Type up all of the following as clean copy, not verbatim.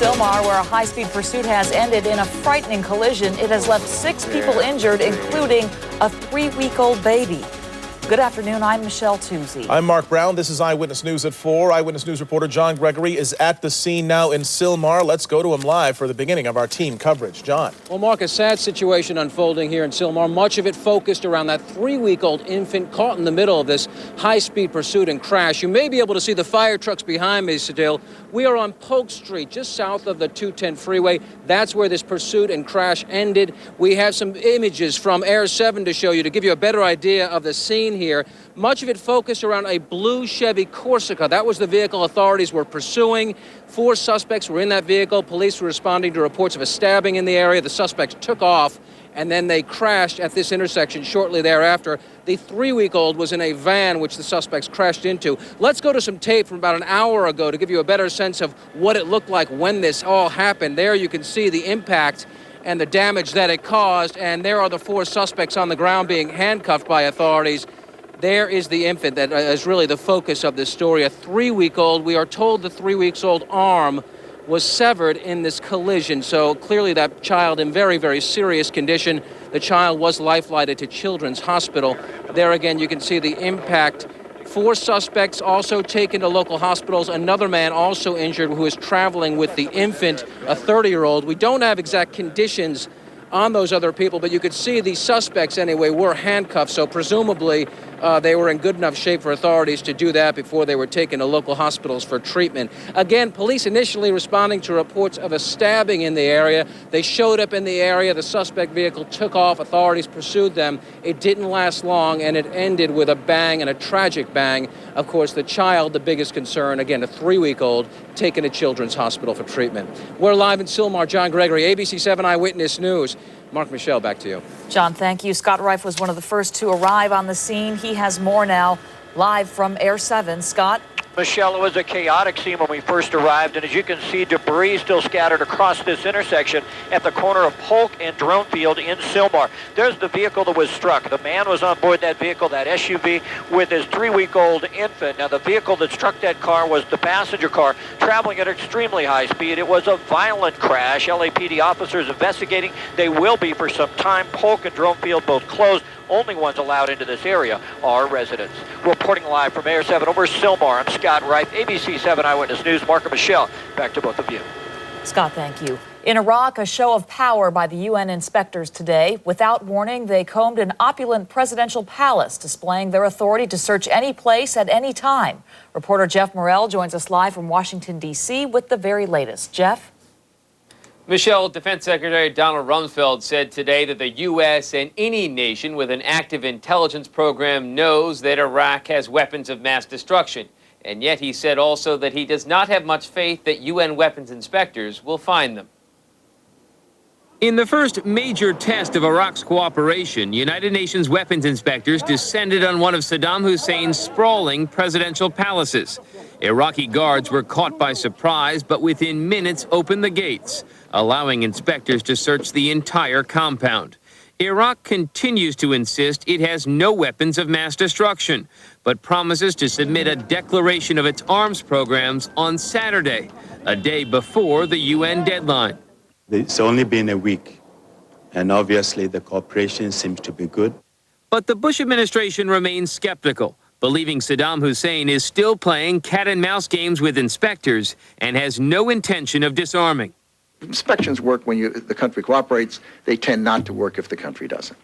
Sylmar, where a high-speed pursuit has ended in a frightening collision. It has left 6 people injured, including a 3-week-old baby. Good afternoon. I'm Michelle Toozy. I'm Mark Brown. This is Eyewitness News at 4. Eyewitness News reporter John Gregory is at the scene now in Sylmar. Let's go to him live for the beginning of our team coverage. John. Well, Mark, a sad situation unfolding here in Sylmar. Much of it focused around that 3-week-old infant caught in the middle of this high-speed pursuit and crash. You may be able to see the fire trucks behind me, Sadil. We are on Polk Street, just south of the 210 freeway. That's where this pursuit and crash ended. We have some images from Air 7 to show you, to give you a better idea of the scene here. Much of it focused around a blue Chevy Corsica. That was the vehicle authorities were pursuing. 4 suspects were in that vehicle. Police were responding to reports of a stabbing in the area. The suspects took off, and then they crashed at this intersection shortly thereafter. The 3-week-old was in a van which the suspects crashed into. Let's go to some tape from about an hour ago to give you a better sense of what it looked like when this all happened. There you can see the impact and the damage that it caused, and there are the 4 suspects on the ground being handcuffed by authorities. There is the infant that is really the focus of this story, a 3-week-old. We are told the 3-week-old arm was severed in this collision, so clearly that child in very, very serious condition. The child was life-flighted to Children's Hospital. There again, you can see the impact. 4 suspects also taken to local hospitals. Another man also injured who is traveling with the infant, a 30-year-old. We don't have exact conditions on those other people, but you could see the suspects anyway were handcuffed, so presumably they were in good enough shape for authorities to do that before they were taken to local hospitals for treatment. Again, police initially responding to reports of a stabbing in the area. They showed up in the area. The suspect vehicle took off. Authorities pursued them. It didn't last long, and it ended with a bang, and a tragic bang. Of course, the child, the biggest concern, again, a 3-week-old, taken to Children's Hospital for treatment. We're live in Sylmar. John Gregory, ABC 7 Eyewitness News. Mark, Michelle, back to you. John, thank you. Scott Reif was one of the first to arrive on the scene. He has more now, live from Air 7. Scott? Michelle, it was a chaotic scene when we first arrived, and as you can see, debris still scattered across this intersection at the corner of Polk and Dronefield in Sylmar. There's the vehicle that was struck. The man was on board that vehicle, that SUV, with his 3-week-old infant. Now, the vehicle that struck that car was the passenger car, traveling at extremely high speed. It was a violent crash. LAPD officers investigating. They will be for some time. Polk and Dronefield both closed. Only ones allowed into this area are residents. Reporting live from Air 7 over Sylmar, I'm Scott Reif, ABC 7 Eyewitness News. Mark and Michelle, back to both of you. Scott, thank you. In Iraq, a show of power by the UN inspectors today. Without warning, they combed an opulent presidential palace, displaying their authority to search any place at any time. Reporter Jeff Morrell joins us live from Washington, D.C. with the very latest. Jeff? Michelle, Defense Secretary Donald Rumsfeld said today that the U.S. and any nation with an active intelligence program knows that Iraq has weapons of mass destruction. And yet he said also that he does not have much faith that UN weapons inspectors will find them. In the first major test of Iraq's cooperation, United Nations weapons inspectors descended on one of Saddam Hussein's sprawling presidential palaces. Iraqi guards were caught by surprise, but within minutes opened the gates, allowing inspectors to search the entire compound. Iraq continues to insist it has no weapons of mass destruction, but promises to submit a declaration of its arms programs on Saturday, a day before the UN deadline. It's only been a week, and obviously the cooperation seems to be good. But the Bush administration remains skeptical, believing Saddam Hussein is still playing cat-and-mouse games with inspectors and has no intention of disarming. Inspections work when the country cooperates. They tend not to work if the country doesn't.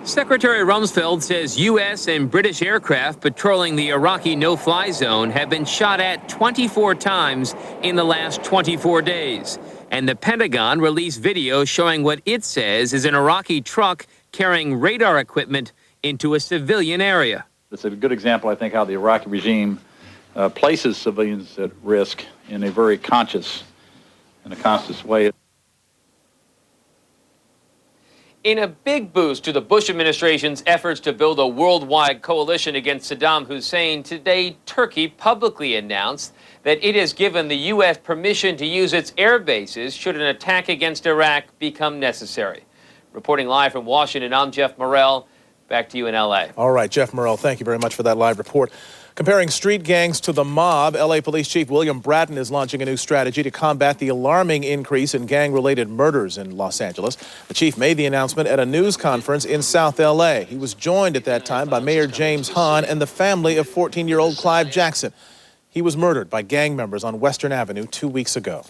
Secretary Rumsfeld says U.S. and British aircraft patrolling the Iraqi no-fly zone have been shot at 24 times in the last 24 days. And the Pentagon released video showing what it says is an Iraqi truck carrying radar equipment into a civilian area. It's a good example, I think, how the Iraqi regime places civilians at risk in a very conscious way. In a big boost to the Bush administration's efforts to build a worldwide coalition against Saddam Hussein, today Turkey publicly announced that it has given the U.S. permission to use its air bases should an attack against Iraq become necessary. Reporting live from Washington, I'm Jeff Morrell. back to you in L.A. All right, Jeff Murrell, thank you very much for that live report. Comparing street gangs to the mob, L.A. Police Chief William Bratton is launching a new strategy to combat the alarming increase in gang-related murders in Los Angeles. The chief made the announcement at a news conference in South L.A. He was joined at that time by Mayor James Hahn and the family of 14-year-old Clive Jackson. He was murdered by gang members on Western Avenue 2 weeks ago.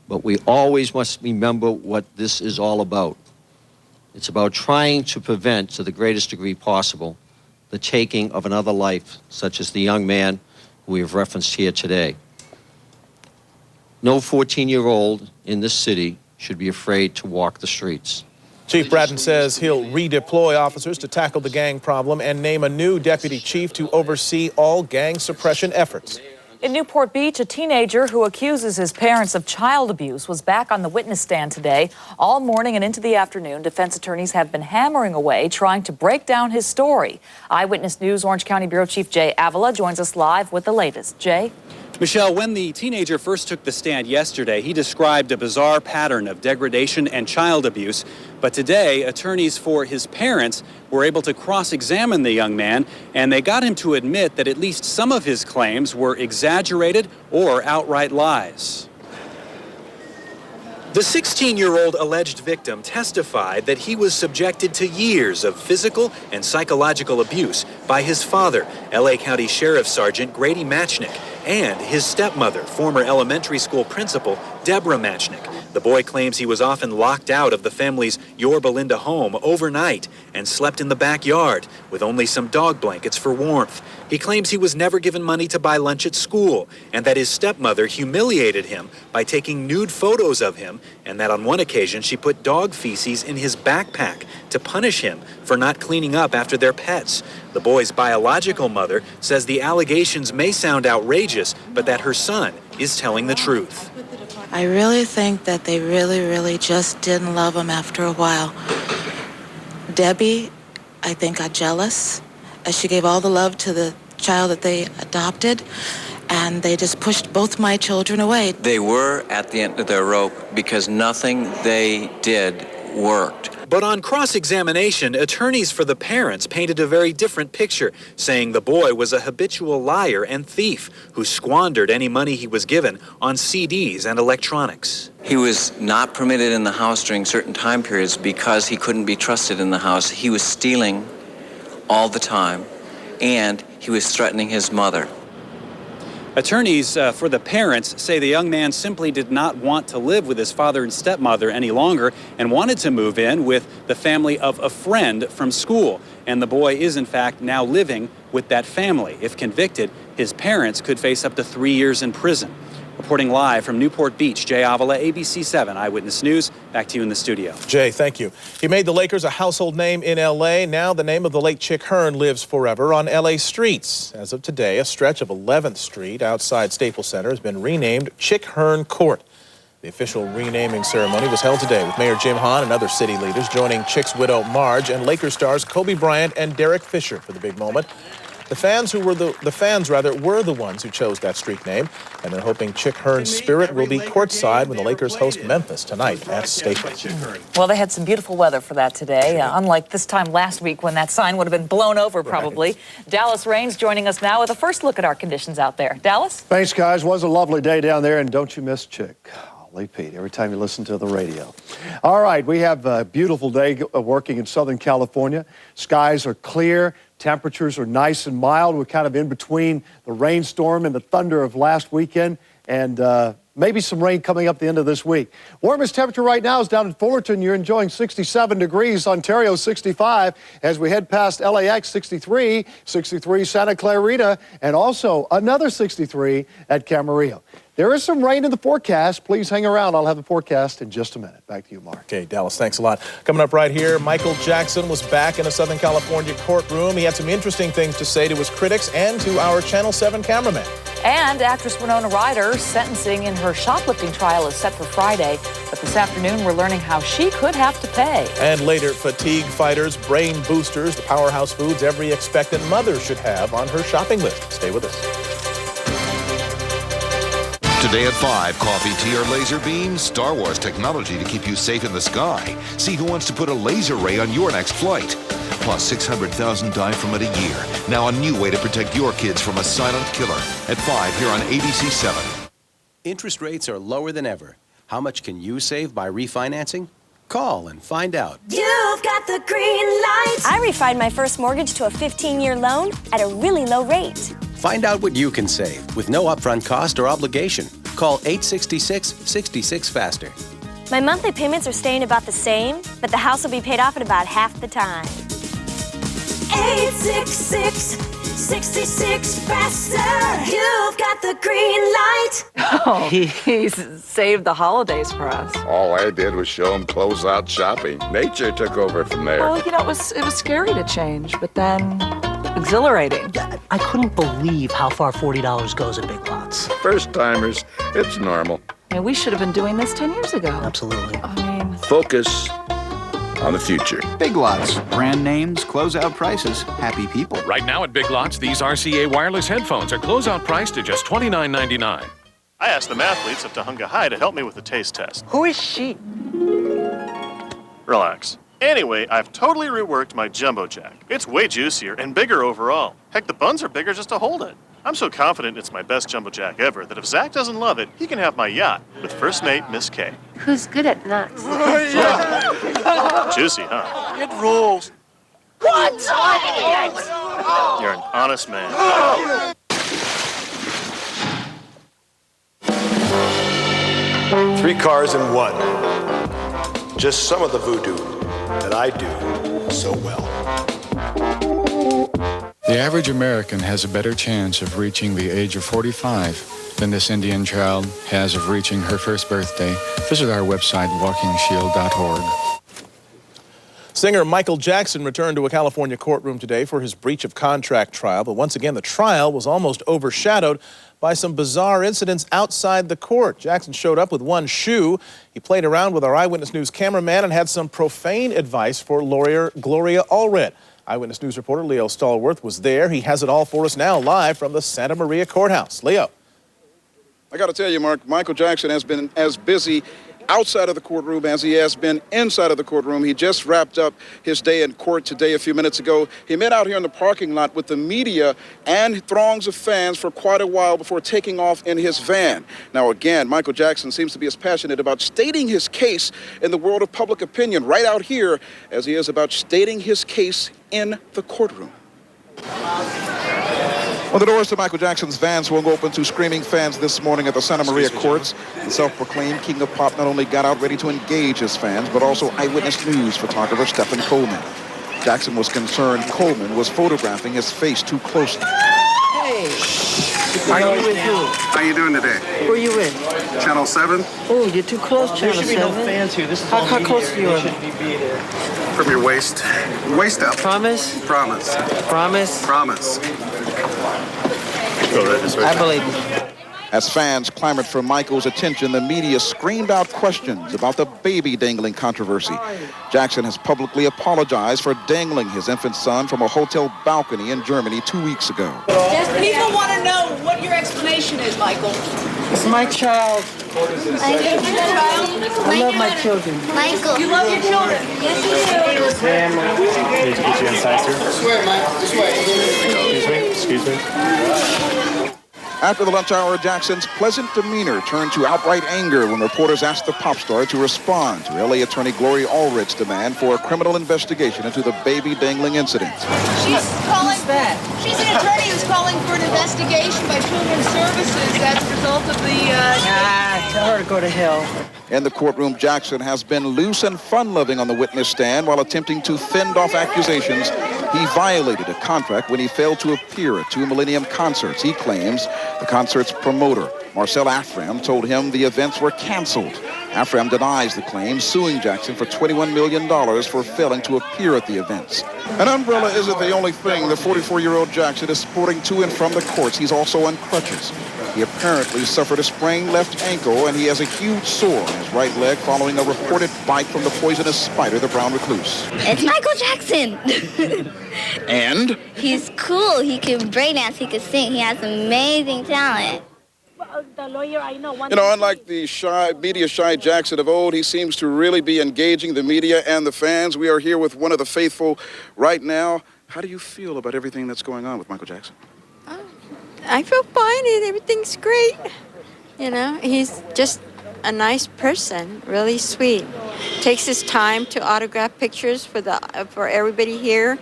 But we always must remember what this is all about. It's about trying to prevent, to the greatest degree possible, the taking of another life, such as the young man who we have referenced here today. No 14-year-old in this city should be afraid to walk the streets. Chief Bratton says he'll redeploy officers to tackle the gang problem and name a new deputy chief to oversee all gang suppression efforts. In Newport Beach, a teenager who accuses his parents of child abuse was back on the witness stand today. All morning and into the afternoon, defense attorneys have been hammering away trying to break down his story. Eyewitness News Orange County Bureau Chief Jay Avila joins us live with the latest. Jay? Michelle, when the teenager first took the stand yesterday, he described a bizarre pattern of degradation and child abuse. But today, attorneys for his parents were able to cross-examine the young man, and they got him to admit that at least some of his claims were exaggerated or outright lies. The 16-year-old alleged victim testified that he was subjected to years of physical and psychological abuse by his father, L.A. County Sheriff Sergeant Grady Matchnick, and his stepmother, former elementary school principal Deborah Matchnick. The boy claims he was often locked out of the family's Yorba Linda home overnight and slept in the backyard with only some dog blankets for warmth. He claims he was never given money to buy lunch at school and that his stepmother humiliated him by taking nude photos of him, and that on one occasion she put dog feces in his backpack to punish him for not cleaning up after their pets. The boy's biological mother says the allegations may sound outrageous, but that her son is telling the truth. I really think that they really just didn't love him after a while. Debbie, I think, got jealous as she gave all the love to the child that they adopted, and they just pushed both my children away. They were at the end of their rope because nothing they did worked. But on cross-examination, attorneys for the parents painted a very different picture, saying the boy was a habitual liar and thief who squandered any money he was given on CDs and electronics. He was not permitted in the house during certain time periods because he couldn't be trusted in the house. He was stealing all the time, and he was threatening his mother. Attorneys for the parents say the young man simply did not want to live with his father and stepmother any longer and wanted to move in with the family of a friend from school. And the boy is, in fact, now living with that family. If convicted, his parents could face up to 3 years in prison. Reporting live from Newport Beach, Jay Avila, ABC 7 Eyewitness News. Back to you in the studio. Jay, thank you. He made the Lakers a household name in L.A. Now the name of the late Chick Hearn lives forever on L.A. streets. As of today, a stretch of 11th Street outside Staples Center has been renamed Chick Hearn Court. The official renaming ceremony was held today with Mayor Jim Hahn and other city leaders joining Chick's widow Marge and Lakers stars Kobe Bryant and Derek Fisher for the big moment. The fans were the ones who chose that street name, and they're hoping Chick Hearn's spirit will be courtside when the Lakers host Memphis tonight at Staples. Well, they had some beautiful weather for that today, unlike this time last week when that sign would have been blown over probably. Right. Dallas Raines joining us now with a first look at our conditions out there. Dallas? Thanks, guys. Was a lovely day down there, and don't you miss Chick. Lee Pete, every time you listen to the radio. All right, we have a beautiful day working in Southern California. Skies are clear. Temperatures are nice and mild. We're kind of in between the rainstorm and the thunder of last weekend, and maybe some rain coming up the end of this week. Warmest temperature right now is down in Fullerton. You're enjoying 67 degrees. Ontario, 65. As we head past LAX, 63. 63 Santa Clarita, and also another 63 at Camarillo. There is some rain in the forecast. Please hang around. I'll have the forecast in just a minute. Back to you, Mark. Okay, Dallas, thanks a lot. Coming up right here, Michael Jackson was back in a Southern California courtroom. He had some interesting things to say to his critics and to our Channel 7 cameraman. And actress Winona Ryder's sentencing in her shoplifting trial is set for Friday. But this afternoon, we're learning how she could have to pay. And later, fatigue fighters, brain boosters, the powerhouse foods every expectant mother should have on her shopping list. Stay with us. Today at 5, coffee, tea, or laser beam, Star Wars technology to keep you safe in the sky. See who wants to put a laser ray on your next flight. Plus 600,000 die from it a year. Now a new way to protect your kids from a silent killer. At 5 here on ABC 7. Interest rates are lower than ever. How much can you save by refinancing? Call and find out. You've got the green light. I refined my first mortgage to a 15-year loan at a really low rate. Find out what you can save with no upfront cost or obligation. Call 866-66-FASTER. My monthly payments are staying about the same, but the house will be paid off in about half the time. 866-66-FASTER. You've got the green light. Oh, he's saved the holidays for us. All I did was show him closeout shopping. Nature took over from there. Well, you know, it was scary to change, but then exhilarating. I couldn't believe how far $40 goes in Big Lots. First timers, it's normal. I mean, we should have been doing this 10 years ago. Absolutely. I mean, Focus on the future. Big Lots. Brand names, closeout prices, happy people. Right now at Big Lots, these RCA wireless headphones are closeout priced at just $29.99. I asked the mathletes at Tahunga High to help me with the taste test. Who is she? Relax. Anyway, I've totally reworked my Jumbo Jack. It's way juicier and bigger overall. Heck, the buns are bigger just to hold it. I'm so confident it's my best Jumbo Jack ever that if Zach doesn't love it, he can have my yacht with first mate Miss K. Who's good at nuts? Juicy, huh? It rules. What? You're an honest man. 3 cars in one. Just some of the voodoo that I do so well. The average American has a better chance of reaching the age of 45 than this Indian child has of reaching her first birthday. Visit our website, walkingshield.org. Singer Michael Jackson returned to a California courtroom today for his breach of contract trial, but once again the trial was almost overshadowed by some bizarre incidents outside the court. Jackson showed up with one shoe. He played around with our Eyewitness News cameraman and had some profane advice for lawyer Gloria Allred. Eyewitness News reporter Leo Stallworth was there. He has it all for us now, live from the Santa Maria Courthouse. Leo. I got to tell you, Mark, Michael Jackson has been as busy outside of the courtroom as he has been inside of the courtroom. He just wrapped up his day in court today a few minutes ago. He met out here in the parking lot with the media and throngs of fans for quite a while before taking off in his van. Now, again, Michael Jackson seems to be as passionate about stating his case in the world of public opinion right out here as he is about stating his case in the courtroom. Well, the doors to Michael Jackson's van swung open to screaming fans this morning at the Santa Maria courts. The self-proclaimed king of pop not only got out ready to engage his fans, but also Eyewitness News photographer Stephen Coleman. Jackson was concerned Coleman was photographing his face too closely. Hey, are you with who? How you doing today? Who are you with? Channel 7. Oh, you're too close, Channel 7. There should be no fans here. This is how close are you? From your waist. Waist up. Promise? Promise. Promise? Promise. I believe you. As fans clamored for Michael's attention, the media screamed out questions about the baby dangling controversy. Jackson has publicly apologized for dangling his infant son from a hotel balcony in Germany 2 weeks ago. People want to know what your explanation is, Michael. It's my child. I love my children. Michael. You love your children. Yes, you do. Need to get you inside, sir. This way, Mike. This way. Excuse me. After the lunch hour, Jackson's pleasant demeanor turned to outright anger when reporters asked the pop star to respond to L.A. attorney Gloria Allred's demand for a criminal investigation into the baby dangling incident. She's calling. She's an attorney who's calling for an investigation by Children's Services as a result of the. Tell her to go to hell. In the courtroom, Jackson has been loose and fun-loving on the witness stand while attempting to fend off accusations he violated a contract when he failed to appear at 2 Millennium concerts. He claims the concert's promoter, Marcel Afram, told him the events were canceled. Afram denies the claim, suing Jackson for $21 million for failing to appear at the events. An umbrella isn't the only thing the 44-year-old Jackson is sporting to and from the courts. He's also on crutches. He apparently suffered a sprained left ankle, and he has a huge sore on his right leg following a reported bite from the poisonous spider, the brown recluse. It's Michael Jackson. And? He's cool. He can breakdance. He can sing. He has amazing talent. the lawyer I know. You know, unlike the media-shy Jackson of old, he seems to really be engaging the media and the fans. We are here with one of the faithful right now. How do you feel about everything that's going on with Michael Jackson? I feel fine and everything's great. You know, he's just a nice person, really sweet. Takes his time to autograph pictures for everybody here.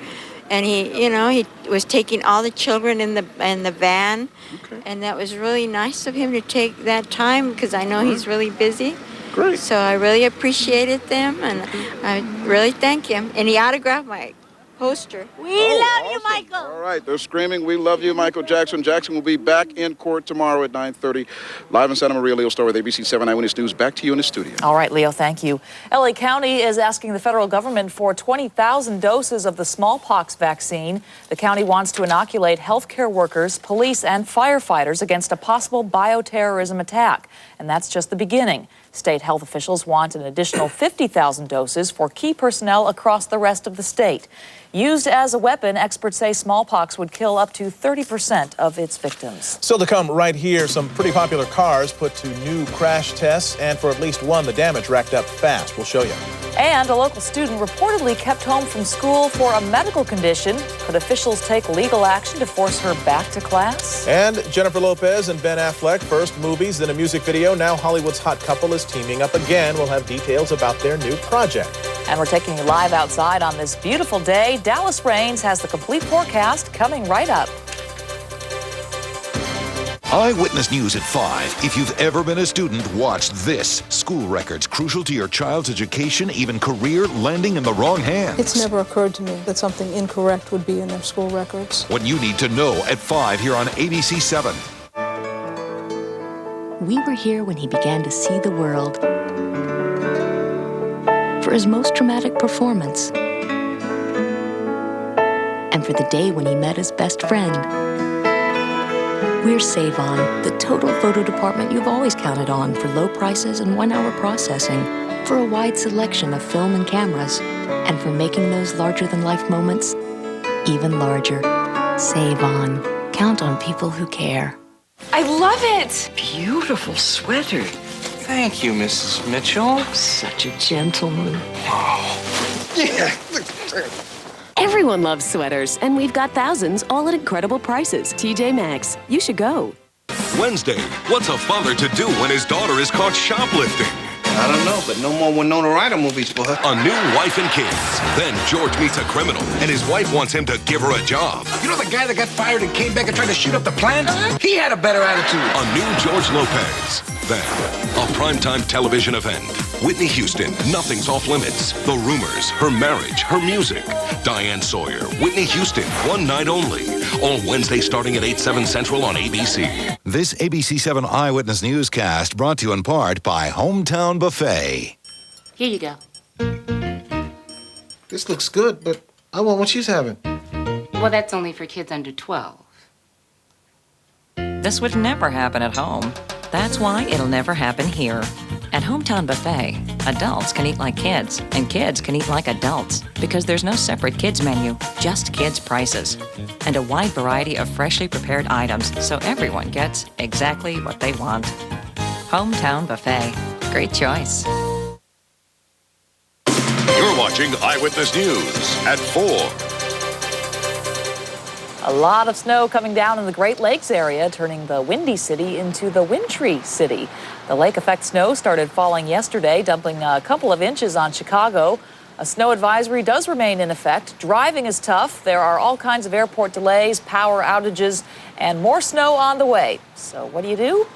And he was taking all the children in the van. Okay. And that was really nice of him to take that time because I know he's really busy. Great. So I really appreciated them and I really thank him. And he autographed my poster. We love you, Michael. All right, they're screaming, "We love you, Michael Jackson." Jackson will be back in court tomorrow at 9:30. Live in Santa Maria, Leo Starr with ABC 7 Eyewitness News. Back to you in the studio. All right, Leo, thank you. LA County is asking the federal government for 20,000 doses of the smallpox vaccine. The county wants to inoculate healthcare workers, police, and firefighters against a possible bioterrorism attack. And that's just the beginning. State health officials want an additional 50,000 doses for key personnel across the rest of the state. Used as a weapon, experts say smallpox would kill up to 30% of its victims. Still to come right here, some pretty popular cars put to new crash tests, and for at least one, the damage racked up fast. We'll show you. And a local student reportedly kept home from school for a medical condition. Could officials take legal action to force her back to class? And Jennifer Lopez and Ben Affleck, first movies, then a music video. Now Hollywood's hot couple is teaming up again. We'll have details about their new project. And we're taking you live outside on this beautiful day. Dallas Raines has the complete forecast coming right up. Eyewitness News at 5. If you've ever been a student, watch this. School records crucial to your child's education, even career, landing in the wrong hands. It's never occurred to me that something incorrect would be in their school records. What you need to know at 5 here on ABC 7. We were here when he began to see the world. For his most dramatic performance. And for the day when he met his best friend. We're Save-On, the total photo department you've always counted on for low prices and 1-hour processing, for a wide selection of film and cameras, and for making those larger-than-life moments even larger. Save-On. Count on people who care. I love it! Beautiful sweater. Thank you, Mrs. Mitchell. Such a gentleman. Oh, yeah. Everyone loves sweaters, and we've got thousands, all at incredible prices. TJ Maxx. You should go. Wednesday, what's a father to do when his daughter is caught shoplifting? I don't know, but no more Winona Ryder movies for her. A new wife and kids. Then George meets a criminal, and his wife wants him to give her a job. You know the guy that got fired and came back and tried to shoot up the plant? He had a better attitude. A new George Lopez. Then, a primetime television event. Whitney Houston, Nothing's Off Limits. The Rumors, her marriage, her music. Diane Sawyer, Whitney Houston, one night only. All Wednesday starting at 8/7 Central on ABC. This ABC 7 Eyewitness Newscast brought to you in part by Hometown Buffet. Here you go. This looks good, but I want what she's having. Well, that's only for kids under 12. This would never happen at home. That's why it'll never happen here. At Hometown Buffet, adults can eat like kids, and kids can eat like adults, because there's no separate kids menu, just kids' prices, and a wide variety of freshly prepared items, so everyone gets exactly what they want. Hometown Buffet. Great choice. You're watching Eyewitness News at 4. A lot of snow coming down in the Great Lakes area, turning the Windy City into the Wintry City. The lake effect snow started falling yesterday, dumping a couple of inches on Chicago. A snow advisory does remain in effect. Driving is tough. There are all kinds of airport delays, power outages, and more snow on the way. So what do? You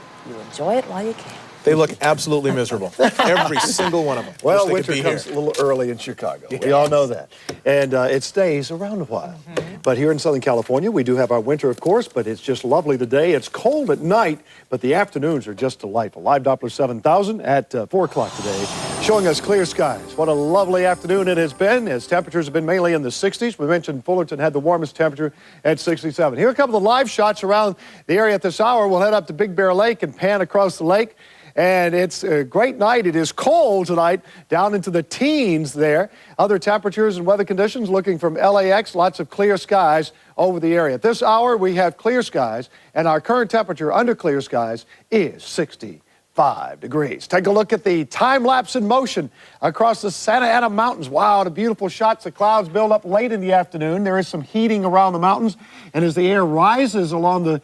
enjoy it while you can. They look absolutely miserable. Every single one of them. Well, winter comes a little early in Chicago. Yeah. We all know that. And it stays around a while. But here in Southern California, we do have our winter, of course, but it's just lovely today. It's cold at night, but the afternoons are just delightful. Live Doppler 7000 at 4 o'clock today, showing us clear skies. What a lovely afternoon it has been, as temperatures have been mainly in the 60s. We mentioned Fullerton had the warmest temperature at 67. Here are a couple of live shots around the area at this hour. We'll head up to Big Bear Lake and pan across the lake. and it's a great night. It is cold tonight, down into the teens there. Other temperatures and weather conditions looking from LAX, lots of clear skies over the area. At this hour, we have clear skies, and our current temperature under clear skies is 65 degrees. Take a look at the time-lapse in motion across the Santa Ana Mountains. Wow, what a beautiful shots. The clouds build up late in the afternoon. There is some heating around the mountains, and as the air rises along the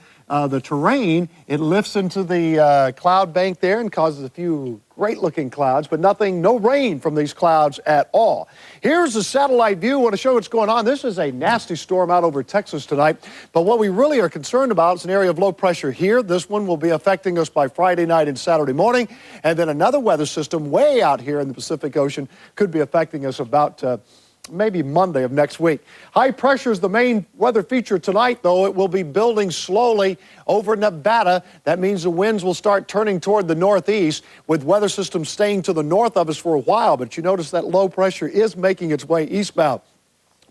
terrain, it lifts into the cloud bank there and causes a few great-looking clouds, but no rain from these clouds at all. Here's the satellite view. I want to show what's going on. This is a nasty storm out over Texas tonight, but what we really are concerned about is an area of low pressure here. This one will be affecting us by Friday night and Saturday morning, and then another weather system way out here in the Pacific Ocean could be affecting us about maybe Monday of next week. High pressure is the main weather feature tonight, though. It will be building slowly over Nevada. That means the winds will start turning toward the northeast, with weather systems staying to the north of us for a while. But you notice that low pressure is making its way eastbound.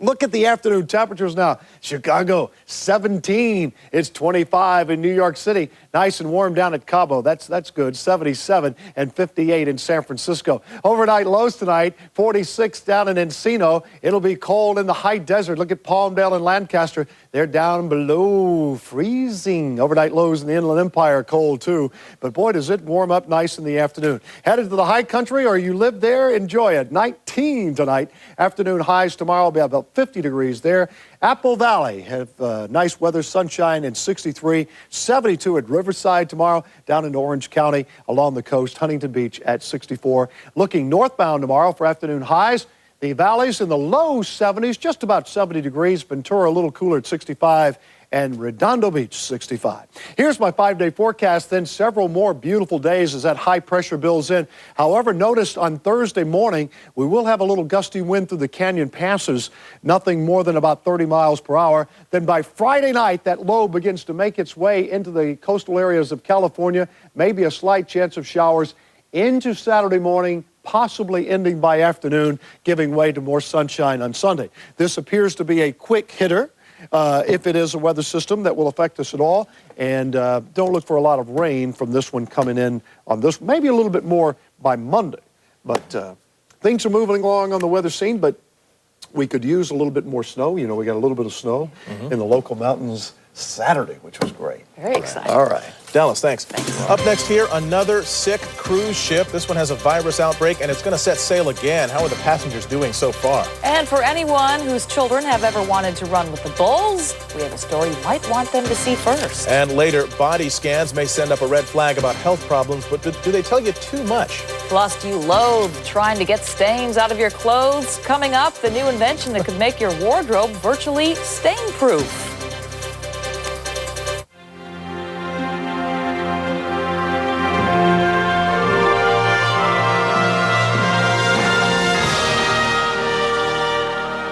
Look at the afternoon temperatures now. Chicago, 17. It's 25 in New York City. Nice and warm down at Cabo. That's good. 77 and 58 in San Francisco. Overnight lows tonight, 46 down in Encino. It'll be cold in the high desert. Look at Palmdale and Lancaster. They're down below freezing. Overnight lows in the Inland Empire, cold too. But boy, does it warm up nice in the afternoon. Headed to the high country, or you live there, enjoy it. 19 tonight. Afternoon highs tomorrow will be about 50 degrees there. Apple Valley have nice weather, sunshine, and 63. 72 at Riverside tomorrow, down in Orange County along the coast. Huntington Beach at 64. Looking northbound tomorrow for afternoon highs. The valleys in the low 70s, just about 70 degrees. Ventura a little cooler at 65. And Redondo Beach, 65. Here's my 5-day forecast, then several more beautiful days as that high pressure builds in. However, notice on Thursday morning, we will have a little gusty wind through the canyon passes, nothing more than about 30 miles per hour. Then by Friday night, that low begins to make its way into the coastal areas of California, maybe a slight chance of showers into Saturday morning, possibly ending by afternoon, giving way to more sunshine on Sunday. This appears to be a quick hitter. If it is a weather system that will affect us at all. And don't look for a lot of rain from this one coming in on this, maybe a little bit more by Monday. But things are moving along on the weather scene, but we could use a little bit more snow. You know, we got a little bit of snow in the local mountains Saturday, which was great. Very exciting. All right. Dallas, thanks. Up next here, another sick cruise ship. This one has a virus outbreak, and it's going to set sail again. How are the passengers doing so far? And for anyone whose children have ever wanted to run with the bulls, we have a story you might want them to see first. And later, body scans may send up a red flag about health problems, but do they tell you too much? Plus, do you loathe trying to get stains out of your clothes? Coming up, the new invention that could make your wardrobe virtually stain-proof.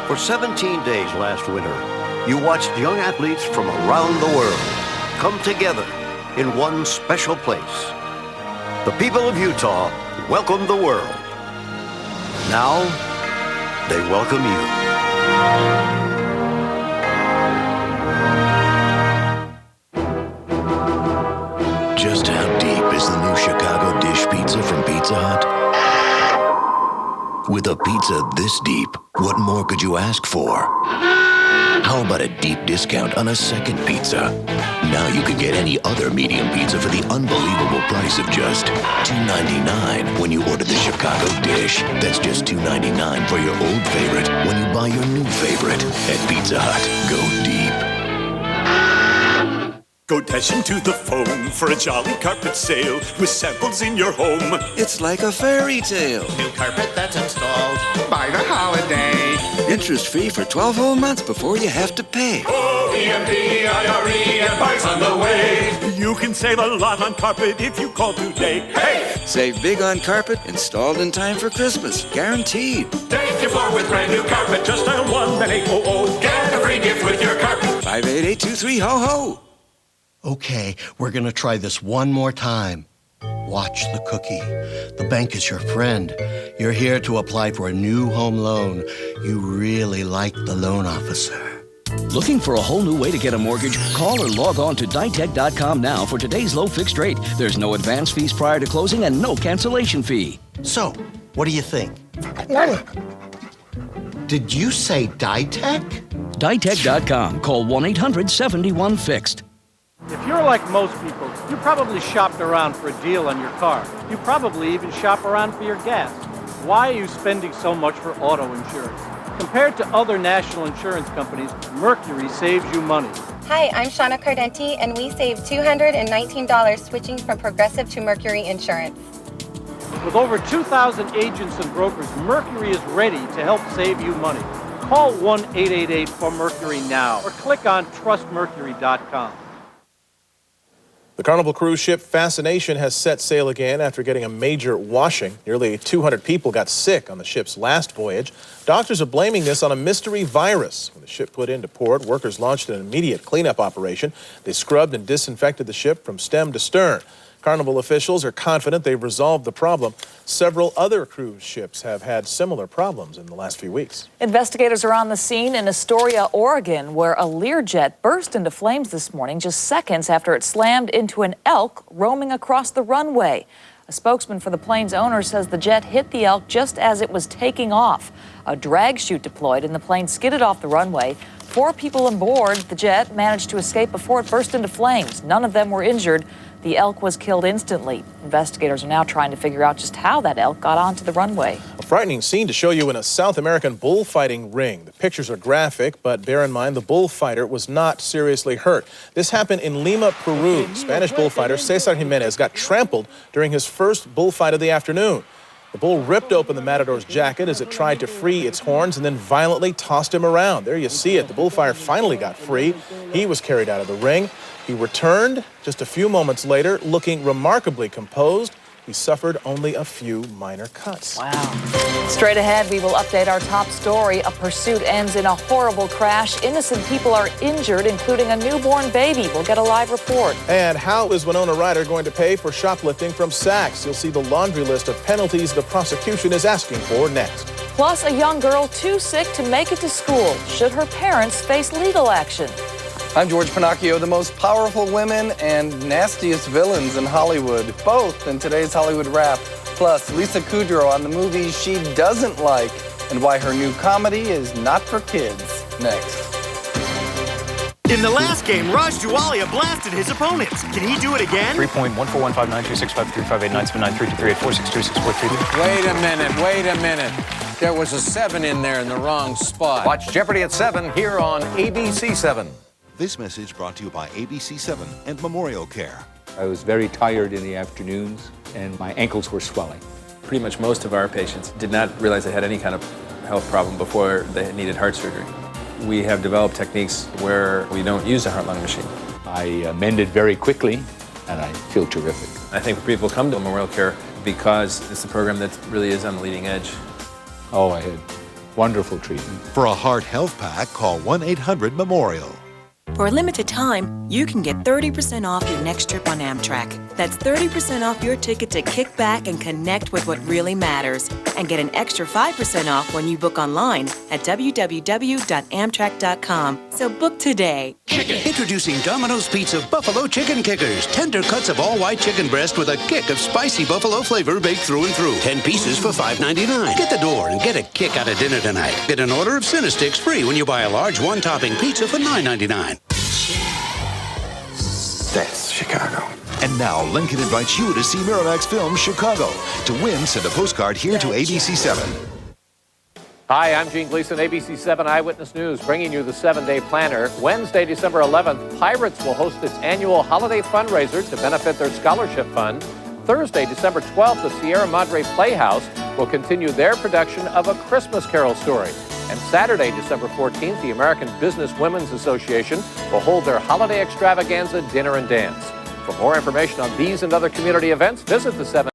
For 17 days last winter, you watched young athletes from around the world come together in one special place. The people of Utah welcomed the world. Now, they welcome you. Just how deep is the new Chicago dish pizza from Pizza Hut? With a pizza this deep, what more could you ask for? How about a deep discount on a second pizza? Now you can get any other medium pizza for the unbelievable price of just $2.99 when you order the Chicago dish. That's just $2.99 for your old favorite when you buy your new favorite at Pizza Hut. Go deep. Go dashing to the phone for a jolly carpet sale with samples in your home. It's like a fairy tale. New carpet that's installed by the holiday. Interest-free for 12 whole months before you have to pay. O-E-M-P, I-R-E, Empire's on the way. You can save a lot on carpet if you call today. Hey! Save big on carpet, installed in time for Christmas. Guaranteed. Take your floor with brand new carpet. Just dial 1-800. Get a free gift with your carpet. 58823 ho-ho. Okay, we're gonna try this one more time. Watch the cookie. The bank is your friend. You're here to apply for a new home loan. You really like the loan officer. Looking for a whole new way to get a mortgage? Call or log on to ditech.com now for today's low fixed rate. There's no advance fees prior to closing and no cancellation fee. So, what do you think? Did you say Ditech? Ditech.com. Call 1-800-71-FIXED. If you're like most people, you probably shopped around for a deal on your car. You probably even shop around for your gas. Why are you spending so much for auto insurance? Compared to other national insurance companies, Mercury saves you money. Hi, I'm Shauna Cardenti, and we saved $219 switching from Progressive to Mercury Insurance. With over 2,000 agents and brokers, Mercury is ready to help save you money. Call 1-888-4MERCURY now or click on trustmercury.com. The Carnival cruise ship Fascination has set sail again after getting a major washing. Nearly 200 people got sick on the ship's last voyage. Doctors are blaming this on a mystery virus. When the ship put into port, workers launched an immediate cleanup operation. They scrubbed and disinfected the ship from stem to stern. Carnival officials are confident they've resolved the problem. Several other cruise ships have had similar problems in the last few weeks. Investigators are on the scene in Astoria, Oregon, where a Learjet burst into flames this morning just seconds after it slammed into an elk roaming across the runway. A spokesman for the plane's owner says the jet hit the elk just as it was taking off. A drag chute deployed and the plane skidded off the runway. 4 people on board the jet managed to escape before it burst into flames. None of them were injured. The elk was killed instantly. Investigators are now trying to figure out just how that elk got onto the runway. A frightening scene to show you in a South American bullfighting ring. The pictures are graphic, but bear in mind the bullfighter was not seriously hurt. This happened in Lima, Peru. Spanish bullfighter Cesar Jimenez got trampled during his first bullfight of the afternoon. The bull ripped open the matador's jacket as it tried to free its horns and then violently tossed him around. There you see it. The bullfighter finally got free. He was carried out of the ring. He returned just a few moments later, looking remarkably composed. He suffered only a few minor cuts. Wow. Straight ahead, we will update our top story. A pursuit ends in a horrible crash. Innocent people are injured, including a newborn baby. We'll get a live report. And how is Winona Ryder going to pay for shoplifting from Saks? You'll see the laundry list of penalties the prosecution is asking for next. Plus, a young girl too sick to make it to school. Should her parents face legal action? I'm George Pinocchio, the most powerful women and nastiest villains in Hollywood, both in today's Hollywood Wrap. Plus, Lisa Kudrow on the movies she doesn't like and why her new comedy is not for kids. Next. In the last game, Raj Juwalia blasted his opponents. Can he do it again? 3.14159265338462643. Wait a minute. There was a 7 in there in the wrong spot. Watch Jeopardy at 7 here on ABC 7. This message brought to you by ABC 7 and Memorial Care. I was very tired in the afternoons, and my ankles were swelling. Pretty much most of our patients did not realize they had any kind of health problem before they needed heart surgery. We have developed techniques where we don't use a heart-lung machine. I mended very quickly, and I feel terrific. I think people come to Memorial Care because it's a program that really is on the leading edge. Oh, I had wonderful treatment. For a heart health pack, call 1-800-MEMORIAL. For a limited time, you can get 30% off your next trip on Amtrak. That's 30% off your ticket to kick back and connect with what really matters. And get an extra 5% off when you book online at www.amtrak.com. So book today. Introducing Domino's Pizza Buffalo Chicken Kickers. Tender cuts of all-white chicken breast with a kick of spicy buffalo flavor baked through and through. 10 pieces for $5.99. Get the door and get a kick out of dinner tonight. Get an order of Cinesticks free when you buy a large one-topping pizza for $9.99. That's Chicago. And now Lincoln invites you to see Miramax film Chicago. To win, send a postcard here to ABC 7. Hi, I'm Gene Gleason, ABC 7 Eyewitness News, bringing you the 7-Day Planner. Wednesday, December 11th, Pirates will host its annual holiday fundraiser to benefit their scholarship fund. Thursday, December 12th, the Sierra Madre Playhouse will continue their production of A Christmas Carol Story. And Saturday, December 14th, the American Business Women's Association will hold their holiday extravaganza dinner and dance. For more information on these and other community events, visit the 7